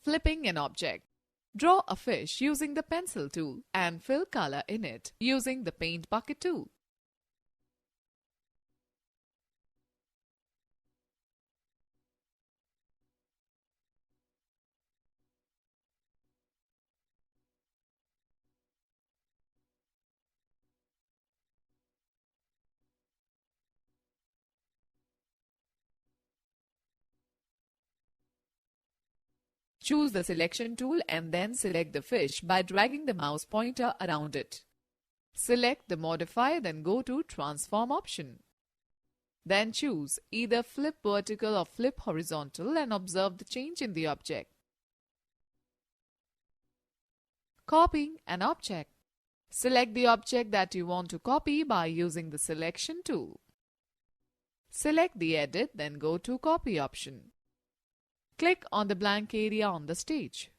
Flipping an object. Draw a fish using the pencil tool and fill color in it using the paint bucket tool. Choose the selection tool and then select the fish by dragging the mouse pointer around it. Select the modifier, then go to Transform option. Then choose either flip vertical or flip horizontal and observe the change in the object. Copying an object. Select the object that you want to copy by using the selection tool. Select the edit, then go to Copy option. Click on the blank area on the stage.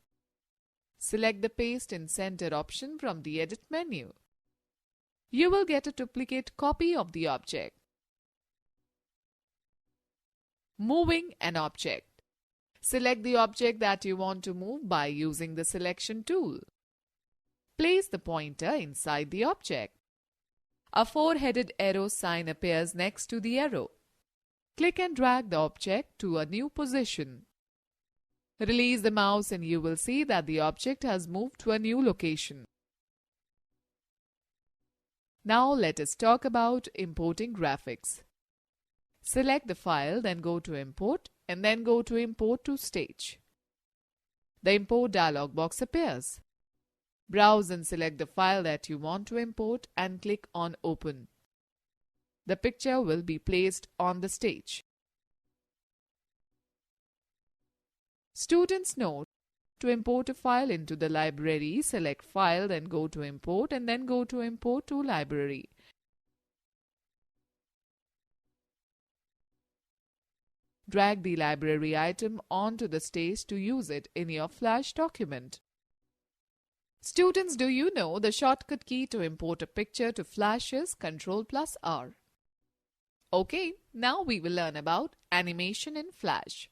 Select the Paste in Center option from the Edit menu. You will get a duplicate copy of the object. Moving an object. Select the object that you want to move by using the selection tool. Place the pointer inside the object. A four-headed arrow sign appears next to the arrow. Click and drag the object to a new position. Release the mouse and you will see that the object has moved to a new location. Now let us talk about importing graphics. Select the file, then go to Import and then go to Import to Stage. The Import dialog box appears. Browse and select the file that you want to import and click on Open. The picture will be placed on the stage. Students note: to import a file into the library, select File, then go to Import and then go to Import to Library. Drag the library item onto the stage to use it in your Flash document. Students, do you know the shortcut key to import a picture to Flash is Ctrl+R? Okay, now we will learn about animation in Flash.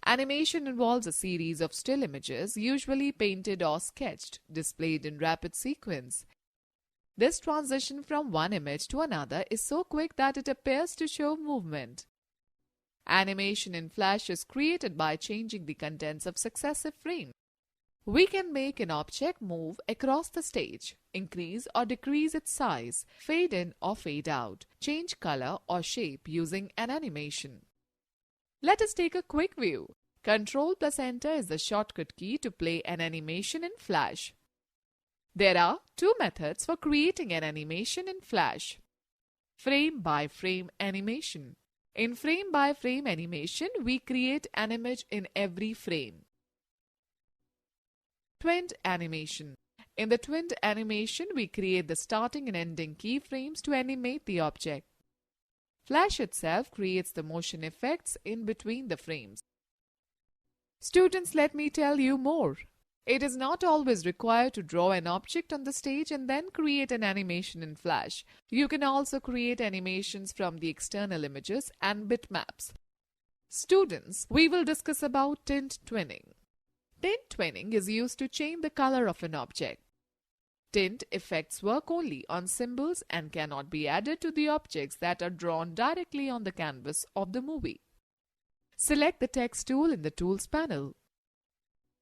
Animation involves a series of still images, usually painted or sketched, displayed in rapid sequence. This transition from one image to another is so quick that it appears to show movement. Animation in Flash is created by changing the contents of successive frames. We can make an object move across the stage, increase or decrease its size, fade in or fade out, change color or shape using an animation. Let us take a quick view. Ctrl+Enter is the shortcut key to play an animation in Flash. There are two methods for creating an animation in Flash. Frame-by-frame animation. In frame-by-frame animation, we create an image in every frame. Twinned animation. In the twinned animation, we create the starting and ending keyframes to animate the object. Flash itself creates the motion effects in between the frames. Students, let me tell you more. It is not always required to draw an object on the stage and then create an animation in Flash. You can also create animations from the external images and bitmaps. Students, we will discuss about tint twinning. Tint twinning is used to change the color of an object. Tint effects work only on symbols and cannot be added to the objects that are drawn directly on the canvas of the movie. Select the Text tool in the Tools panel.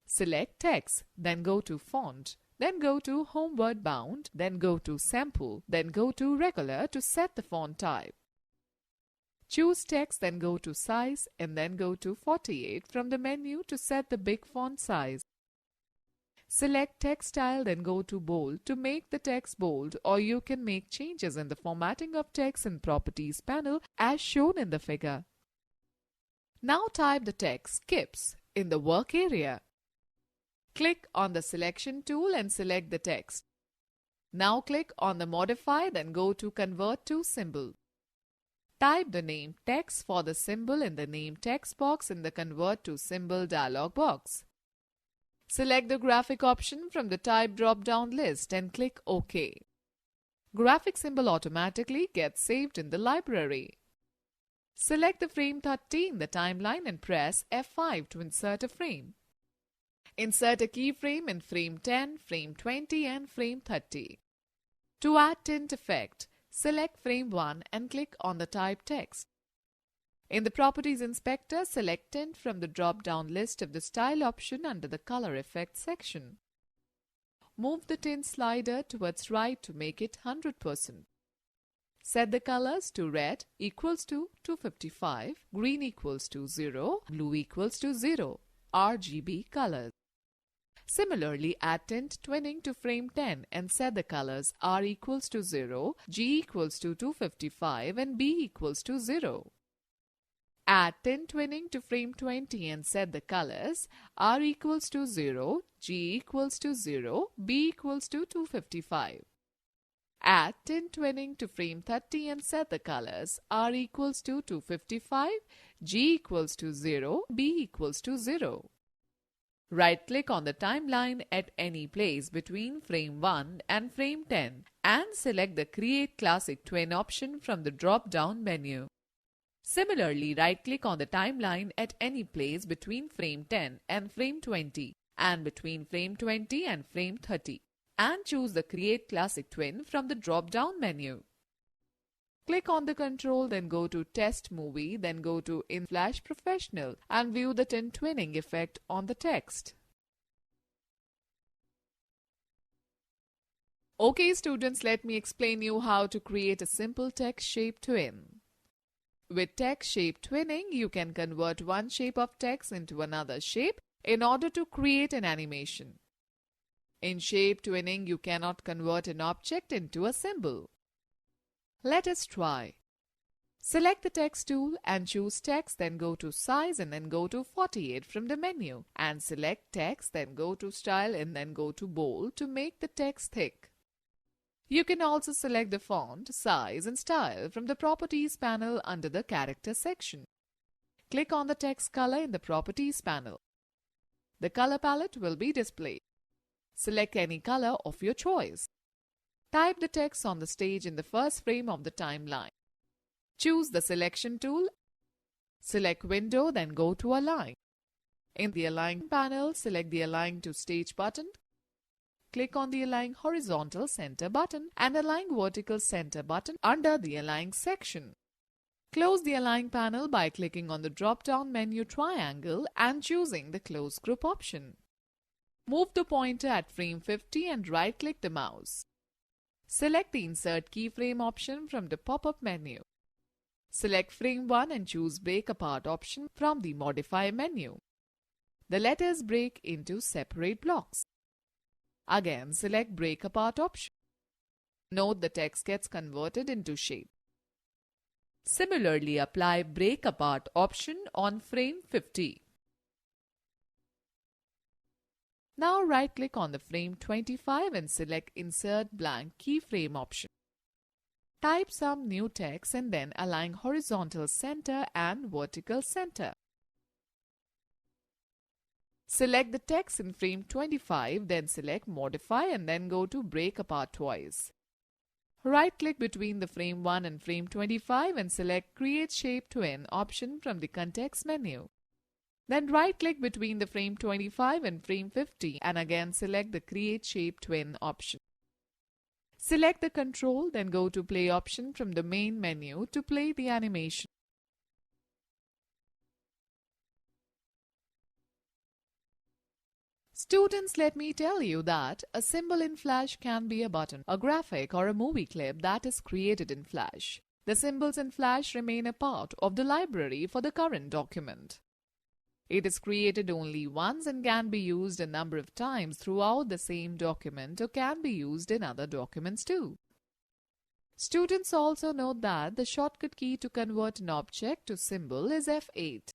Select Text, then go to Font, then go to Homeward Bound, then go to Sample, then go to Regular to set the font type. Choose Text, then go to Size and then go to 48 from the menu to set the big font size. Select Text Style, then go to Bold to make the text bold, or you can make changes in the formatting of text in Properties panel as shown in the figure. Now type the text SKIPS in the work area. Click on the Selection tool and select the text. Now click on the Modify, then go to Convert to Symbol. Type the name text for the symbol in the Name text box in the Convert to Symbol dialog box. Select the graphic option from the Type drop-down list and click OK. Graphic symbol automatically gets saved in the library. Select the frame 30 in the timeline and press F5 to insert a frame. Insert a keyframe in frame 10, frame 20 and frame 30. To add tint effect, select frame 1 and click on the type text. In the Properties Inspector, select Tint from the drop-down list of the Style option under the Color Effects section. Move the tint slider towards right to make it 100%. Set the colors to red equals to 255, green equals to 0, blue equals to 0, RGB colors. Similarly, add tint twinning to frame 10 and set the colors R equals to 0, G equals to 255 and B equals to 0. Add tint twinning to frame 20 and set the colors R equals to 0, G equals to 0, B equals to 255. Add tint twinning to frame 30 and set the colors R equals to 255, G equals to 0, B equals to 0. Right-click on the timeline at any place between frame 1 and frame 10 and select the Create Classic Twin option from the drop-down menu. Similarly, right-click on the timeline at any place between frame 10 and frame 20 and between frame 20 and frame 30 and choose the Create Classic Twin from the drop-down menu. Click on the control, then go to Test Movie, then go to InFlash Professional and view the tint twinning effect on the text. Okay students, let me explain you how to create a simple text shape twin. With text shape twinning, you can convert one shape of text into another shape in order to create an animation. In shape twinning, you cannot convert an object into a symbol. Let us try. Select the text tool and choose text, then go to size and then go to 48 from the menu and select text, then go to style and then go to bold to make the text thick. You can also select the font, size and style from the Properties panel under the Character section. Click on the text color in the Properties panel. The color palette will be displayed. Select any color of your choice. Type the text on the stage in the first frame of the timeline. Choose the Selection tool. Select Window, then go to Align. In the Align panel, select the Align to Stage button. Click on the Align Horizontal Center button and Align Vertical Center button under the Align section. Close the Align panel by clicking on the drop-down menu triangle and choosing the Close Group option. Move the pointer at frame 50 and right-click the mouse. Select the Insert Keyframe option from the pop-up menu. Select frame 1 and choose Break Apart option from the Modify menu. The letters break into separate blocks. Again, select Break Apart option. Note the text gets converted into shape. Similarly, apply Break Apart option on frame 50. Now right-click on the frame 25 and select Insert Blank Keyframe option. Type some new text and then align horizontal center and vertical center. Select the text in frame 25, then select Modify and then go to Break Apart twice. Right-click between the frame 1 and frame 25 and select Create Shape Twin option from the Context menu. Then right-click between the frame 25 and frame 50 and again select the Create Shape Twin option. Select the control, then go to Play option from the main menu to play the animation. Students, let me tell you that a symbol in Flash can be a button, a graphic or a movie clip that is created in Flash. The symbols in Flash remain a part of the library for the current document. It is created only once and can be used a number of times throughout the same document or can be used in other documents too. Students also note that the shortcut key to convert an object to symbol is F8.